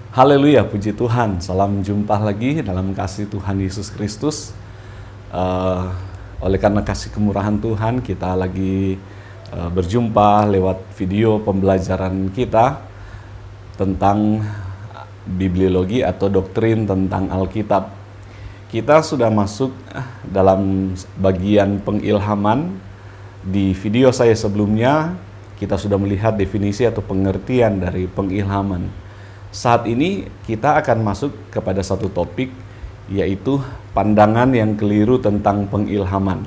Haleluya, puji Tuhan. Salam jumpa lagi dalam kasih Tuhan Yesus Kristus. Eh, oleh karena kasih kemurahan Tuhan, kita lagi berjumpa lewat video pembelajaran kita tentang bibliologi atau doktrin tentang Alkitab. Kita sudah masuk dalam bagian pengilhaman. Di video saya sebelumnya, kita sudah melihat definisi atau pengertian dari pengilhaman. Saat ini kita akan masuk kepada satu topik, yaitu pandangan yang keliru tentang pengilhaman.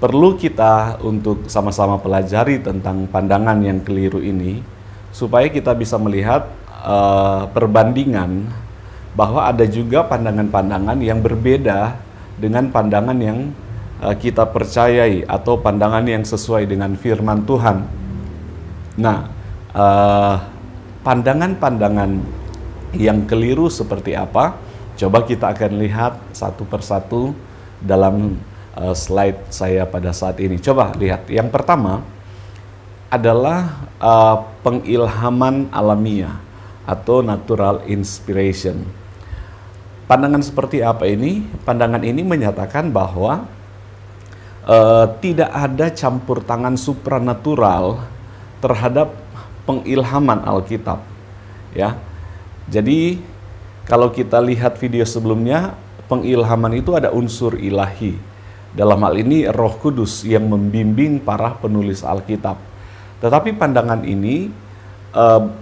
Perlu kita untuk sama-sama pelajari tentang pandangan yang keliru ini, supaya kita bisa melihat perbandingan bahwa ada juga pandangan-pandangan yang berbeda dengan pandangan yang kita percayai atau pandangan yang sesuai dengan firman Tuhan. Nah, pandangan-pandangan yang keliru seperti apa? Coba kita akan lihat satu persatu dalam slide saya pada saat ini. Coba lihat. Yang pertama adalah pengilhaman alamiah atau natural inspiration. Pandangan seperti apa ini? Pandangan ini menyatakan bahwa tidak ada campur tangan supranatural terhadap pengilhaman Alkitab, ya. Jadi kalau kita lihat video sebelumnya, pengilhaman itu ada unsur ilahi. Dalam hal ini Roh Kudus yang membimbing para penulis Alkitab. Tetapi pandangan ini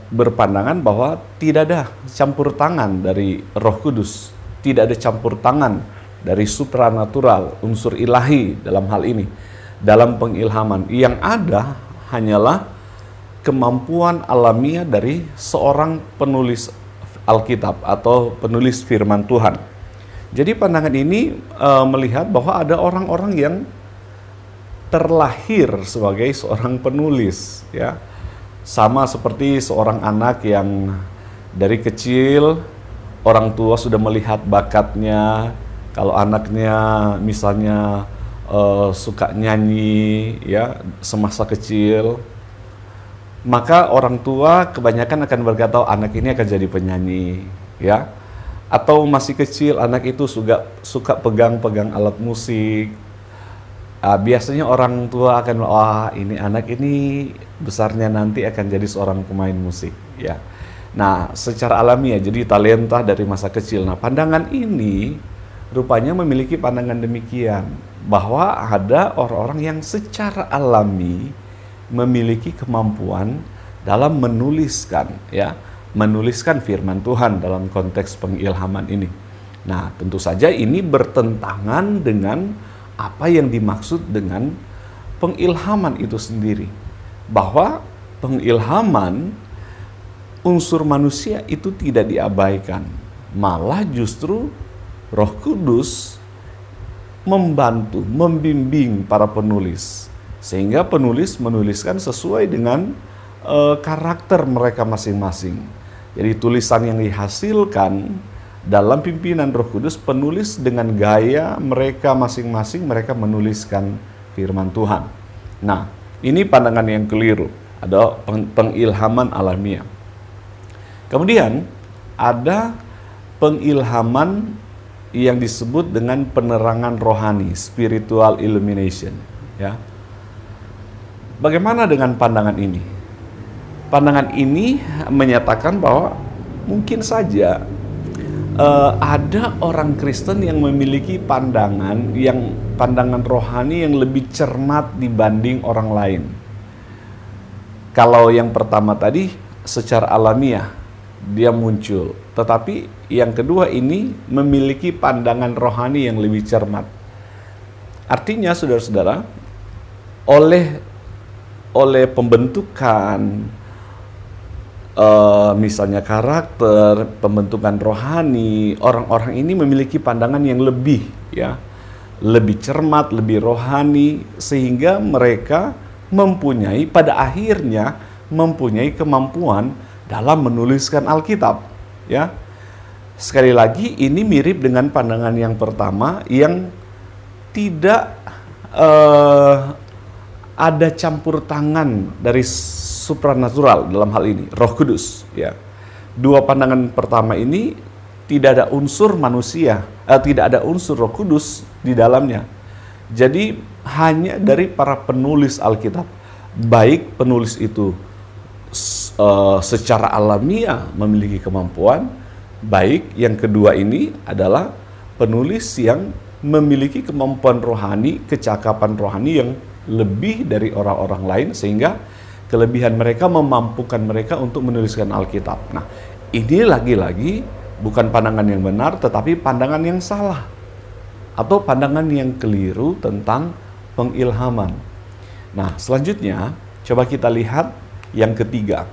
berpandangan bahwa tidak ada campur tangan dari Roh Kudus, tidak ada campur tangan dari supranatural, unsur ilahi dalam hal ini, dalam pengilhaman. Yang ada hanyalah kemampuan alamiah dari seorang penulis Alkitab atau penulis firman Tuhan. Jadi pandangan ini melihat bahwa ada orang-orang yang terlahir sebagai seorang penulis, ya. Sama seperti seorang anak yang dari kecil orang tua sudah melihat bakatnya. Kalau anaknya misalnya suka nyanyi, ya, semasa kecil, maka orang tua kebanyakan akan berkata, anak ini akan jadi penyanyi, ya. Atau masih kecil anak itu suka pegang-pegang alat musik. Biasanya orang tua akan, wah, ini anak ini besarnya nanti akan jadi seorang pemain musik, ya. Nah, secara alamiah jadi talenta dari masa kecil. Nah, pandangan ini rupanya memiliki pandangan demikian, bahwa ada orang-orang yang secara alami memiliki kemampuan dalam menuliskan, ya, menuliskan firman Tuhan dalam konteks pengilhaman ini. Nah, tentu saja ini bertentangan dengan apa yang dimaksud dengan pengilhaman itu sendiri. Bahwa pengilhaman unsur manusia itu tidak diabaikan, malah justru Roh Kudus membantu, membimbing para penulis, sehingga penulis menuliskan sesuai dengan karakter mereka masing-masing. Jadi tulisan yang dihasilkan dalam pimpinan Roh Kudus, penulis dengan gaya mereka masing-masing, mereka menuliskan firman Tuhan. Nah, ini pandangan yang keliru, ada pengilhaman alamiah. Kemudian ada pengilhaman yang disebut dengan penerangan rohani, spiritual illumination, ya. Bagaimana dengan pandangan ini? Pandangan ini menyatakan bahwa mungkin saja ada orang Kristen yang memiliki pandangan rohani yang lebih cermat dibanding orang lain. Kalau yang pertama tadi secara alamiah dia muncul, tetapi yang kedua ini memiliki pandangan rohani yang lebih cermat. Artinya, saudara-saudara, oleh pembentukan misalnya karakter, pembentukan rohani, orang-orang ini memiliki pandangan yang lebih, ya, lebih cermat, lebih rohani, sehingga mereka pada akhirnya mempunyai kemampuan dalam menuliskan Alkitab, ya. Sekali lagi, ini mirip dengan pandangan yang pertama yang tidak ada campur tangan dari supranatural dalam hal ini, Roh Kudus, ya. dua pandangan pertama ini tidak ada unsur manusia, tidak ada unsur Roh Kudus di dalamnya. Jadi hanya dari para penulis Alkitab, baik penulis itu secara alamiah memiliki kemampuan, baik yang kedua ini adalah penulis yang memiliki kemampuan rohani, kecakapan rohani yang lebih dari orang-orang lain, sehingga kelebihan mereka memampukan mereka untuk menuliskan Alkitab. Nah, ini lagi-lagi bukan pandangan yang benar, tetapi pandangan yang salah atau pandangan yang keliru tentang pengilhaman. Nah, selanjutnya coba kita lihat yang ketiga.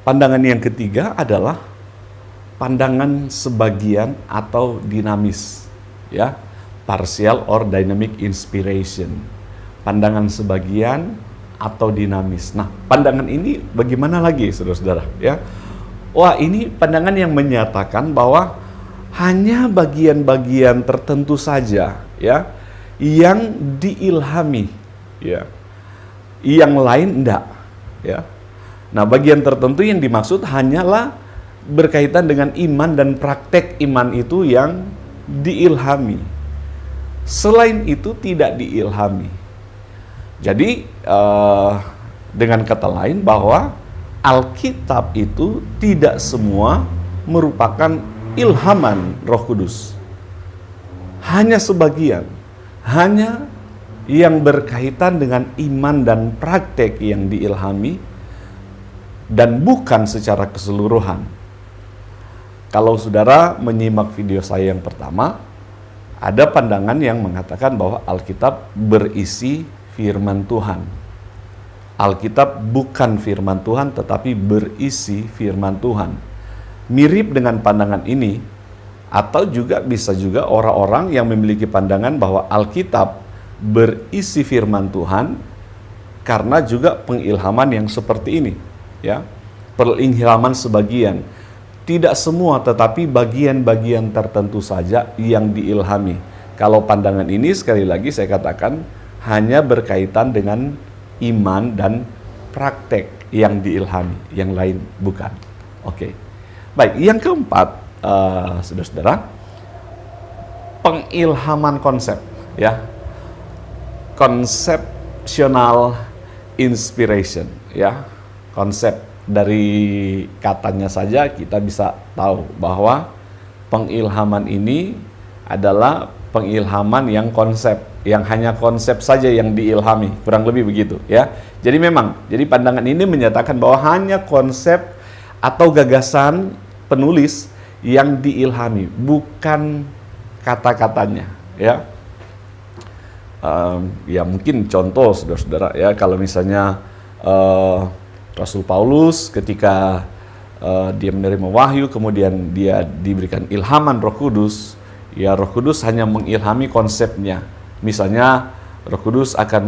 Pandangan yang ketiga adalah pandangan sebagian atau dinamis, ya, partial or dynamic inspiration. Pandangan sebagian atau dinamis. Nah, pandangan ini bagaimana lagi, saudara-saudara? Ya, wah, ini pandangan yang menyatakan bahwa hanya bagian-bagian tertentu saja, ya, yang diilhami, ya, yang lain enggak, ya. Nah, bagian tertentu yang dimaksud hanyalah berkaitan dengan iman dan praktek iman itu yang diilhami. Selain itu tidak diilhami. Jadi dengan kata lain bahwa Alkitab itu tidak semua merupakan ilhaman Roh Kudus. Hanya sebagian, hanya yang berkaitan dengan iman dan praktek yang diilhami, dan bukan secara keseluruhan. Kalau saudara menyimak video saya yang pertama, ada pandangan yang mengatakan bahwa Alkitab berisi firman Tuhan. Alkitab bukan firman Tuhan, tetapi berisi firman Tuhan. Mirip dengan pandangan ini, atau juga bisa juga orang-orang yang memiliki pandangan bahwa Alkitab berisi firman Tuhan karena juga pengilhaman yang seperti ini, ya. Pengilhaman sebagian, tidak semua, tetapi bagian-bagian tertentu saja yang diilhami. Kalau pandangan ini, sekali lagi saya katakan, hanya berkaitan dengan iman dan praktek yang diilhami, yang lain bukan. Oke. Baik, yang keempat, saudara-saudara, pengilhaman konsep, ya. Conceptual inspiration, ya. Konsep, dari katanya saja kita bisa tahu bahwa pengilhaman ini adalah pengilhaman yang konsep, yang hanya konsep saja yang diilhami, kurang lebih begitu, ya. Jadi memang, jadi pandangan ini menyatakan bahwa hanya konsep atau gagasan penulis yang diilhami, bukan kata-katanya, ya. Ya mungkin contoh, saudara-saudara, ya, kalau misalnya Rasul Paulus ketika dia menerima wahyu, kemudian dia diberikan ilhaman Roh Kudus, ya Roh Kudus hanya mengilhami konsepnya. Misalnya Roh Kudus akan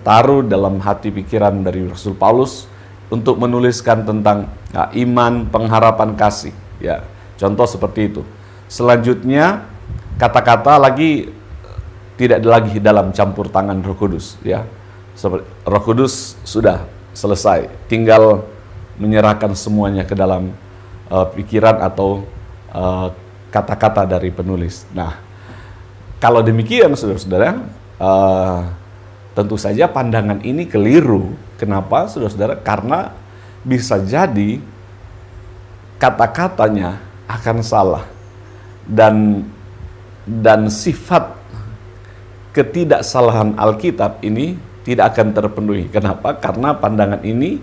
taruh dalam hati pikiran dari Rasul Paulus untuk menuliskan tentang iman, pengharapan, kasih, ya. Contoh seperti itu. Selanjutnya kata-kata lagi tidak lagi dalam campur tangan Roh Kudus, ya. Roh Kudus sudah selesai, tinggal menyerahkan semuanya ke dalam pikiran atau kata-kata dari penulis. Nah, kalau demikian, saudara-saudara, tentu saja pandangan ini keliru. Kenapa, saudara-saudara? Karena bisa jadi kata-katanya akan salah, dan sifat ketidaksalahan Alkitab ini tidak akan terpenuhi. Kenapa? Karena pandangan ini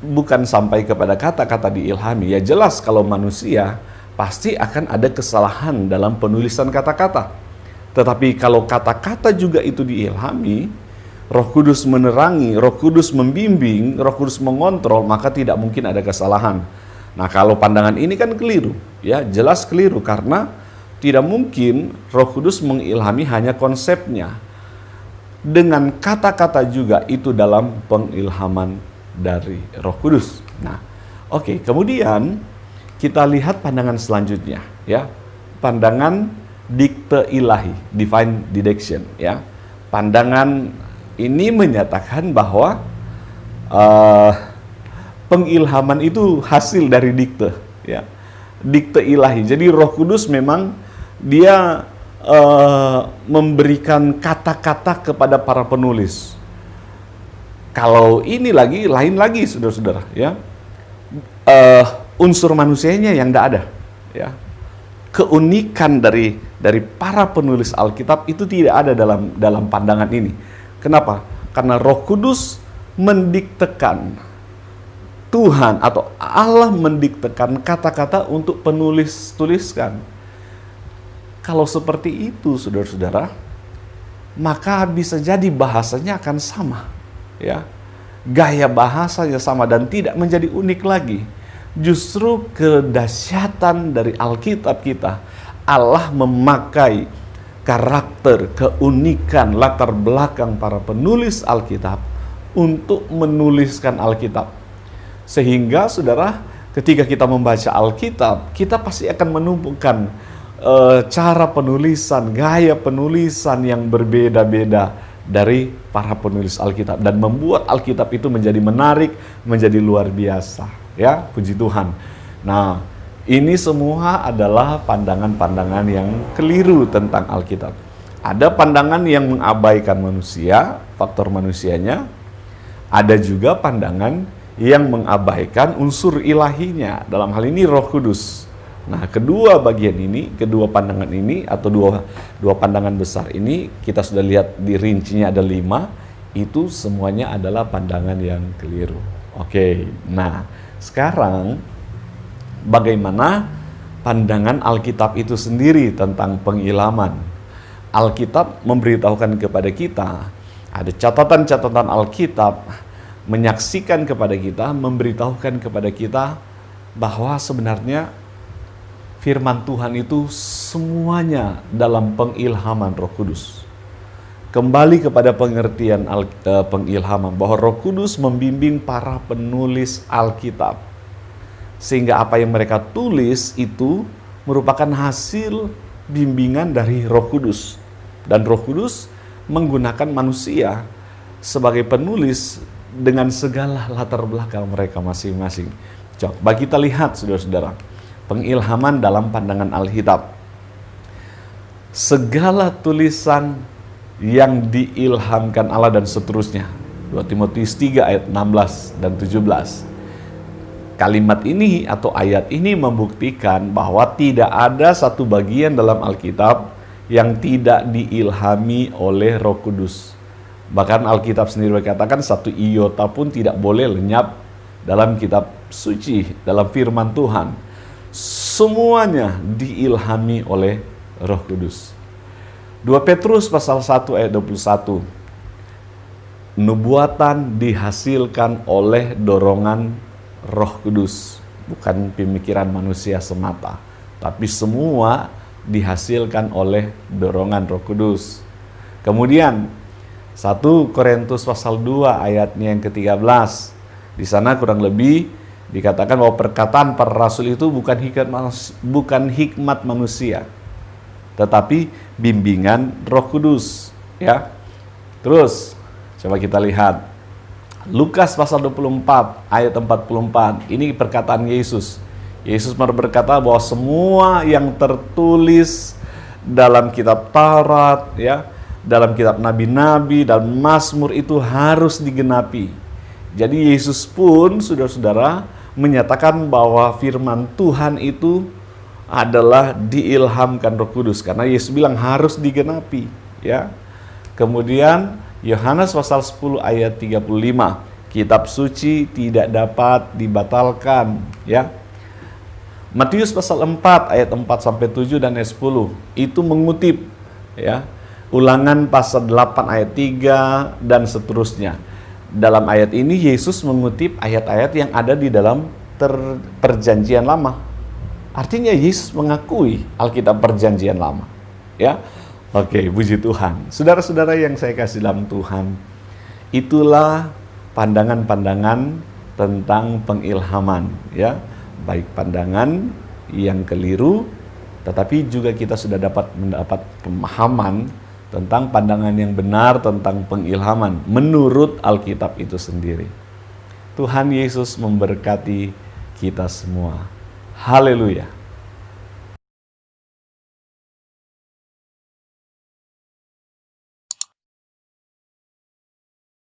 bukan sampai kepada kata-kata diilhami. Ya jelas kalau manusia pasti akan ada kesalahan dalam penulisan kata-kata. Tetapi kalau kata-kata juga itu diilhami, Roh Kudus menerangi, Roh Kudus membimbing, Roh Kudus mengontrol, maka tidak mungkin ada kesalahan. Nah, kalau pandangan ini kan keliru, ya jelas keliru, karena tidak mungkin Roh Kudus mengilhami hanya konsepnya. Dengan kata-kata juga itu dalam pengilhaman dari Roh Kudus. Nah, oke, kemudian kita lihat pandangan selanjutnya, ya. Pandangan dikte ilahi, divine didaction, ya. Pandangan ini menyatakan bahwa pengilhaman itu hasil dari dikte, ya, dikte ilahi. Jadi Roh Kudus memang dia memberikan kata-kata kepada para penulis. Kalau ini lagi lain lagi, saudara-saudara, ya, unsur manusianya yang tidak ada, ya. Keunikan dari para penulis Alkitab itu tidak ada dalam pandangan ini. Kenapa? Karena Roh Kudus mendiktekan, Tuhan atau Allah mendiktekan kata-kata untuk penulis tuliskan. Kalau seperti itu, saudara-saudara, maka bisa jadi bahasanya akan sama, ya. Gaya bahasanya sama dan tidak menjadi unik lagi. Justru kedahsyatan dari Alkitab kita, Allah memakai karakter, keunikan, latar belakang para penulis Alkitab untuk menuliskan Alkitab. Sehingga, saudara, ketika kita membaca Alkitab, kita pasti akan menemukan cara penulisan, gaya penulisan yang berbeda-beda dari para penulis Alkitab dan membuat Alkitab itu menjadi menarik, menjadi luar biasa. Ya, puji Tuhan. Nah, ini semua adalah pandangan-pandangan yang keliru tentang Alkitab. Ada pandangan yang mengabaikan manusia, faktor manusianya. Ada juga pandangan yang mengabaikan unsur ilahinya, dalam hal ini Roh Kudus. Nah, kedua bagian ini, kedua pandangan ini, atau dua pandangan besar ini, kita sudah lihat di rincinya ada 5, itu semuanya adalah pandangan yang keliru. Oke, nah sekarang bagaimana pandangan Alkitab itu sendiri tentang pengilhaman? Alkitab memberitahukan kepada kita, ada catatan-catatan Alkitab menyaksikan kepada kita, memberitahukan kepada kita bahwa sebenarnya firman Tuhan itu semuanya dalam pengilhaman Roh Kudus. Kembali kepada pengertian pengilhaman, bahwa Roh Kudus membimbing para penulis Alkitab. Sehingga apa yang mereka tulis itu merupakan hasil bimbingan dari Roh Kudus. Dan Roh Kudus menggunakan manusia sebagai penulis dengan segala latar belakang mereka masing-masing. Coba kita lihat, saudara-saudara, pengilhaman dalam pandangan Alkitab. Segala tulisan yang diilhamkan Allah dan seterusnya. 2 Timotius 3 ayat 16 dan 17. Kalimat ini atau ayat ini membuktikan bahwa tidak ada satu bagian dalam Alkitab yang tidak diilhami oleh Roh Kudus. Bahkan Alkitab sendiri berkatakan satu iota pun tidak boleh lenyap dalam kitab suci, dalam firman Tuhan. Semuanya diilhami oleh Roh Kudus. 2 Petrus pasal 1 ayat 21. Nubuatan dihasilkan oleh dorongan Roh Kudus, bukan pemikiran manusia semata, tapi semua dihasilkan oleh dorongan Roh Kudus. Kemudian 1 Korintus pasal 2 ayatnya yang ke-13. Di sana kurang lebih dikatakan bahwa perkataan para rasul itu bukan hikmat manusia, tetapi bimbingan Roh Kudus, ya. Terus coba kita lihat Lukas pasal 24 ayat 44. Ini perkataan Yesus. Yesus berkata bahwa semua yang tertulis dalam kitab Taurat, ya, dalam kitab nabi-nabi dan Mazmur itu harus digenapi. Jadi Yesus pun, saudara-saudara, menyatakan bahwa firman Tuhan itu adalah diilhamkan Roh Kudus, karena Yesus bilang harus digenapi, ya. Kemudian Yohanes pasal 10 ayat 35, kitab suci tidak dapat dibatalkan, ya. Matius pasal 4 ayat 4 sampai 7 dan ayat 10 itu mengutip, ya. Ulangan pasal 8 ayat 3 dan seterusnya. Dalam ayat ini Yesus mengutip ayat-ayat yang ada di dalam perjanjian lama. Artinya Yesus mengakui Alkitab perjanjian lama, ya. Oke, puji Tuhan. Saudara-saudara yang saya kasih dalam Tuhan, itulah pandangan-pandangan tentang pengilhaman, ya. Baik pandangan yang keliru, tetapi juga kita sudah mendapat pemahaman tentang pandangan yang benar tentang pengilhaman menurut Alkitab itu sendiri. Tuhan Yesus memberkati kita semua. Haleluya.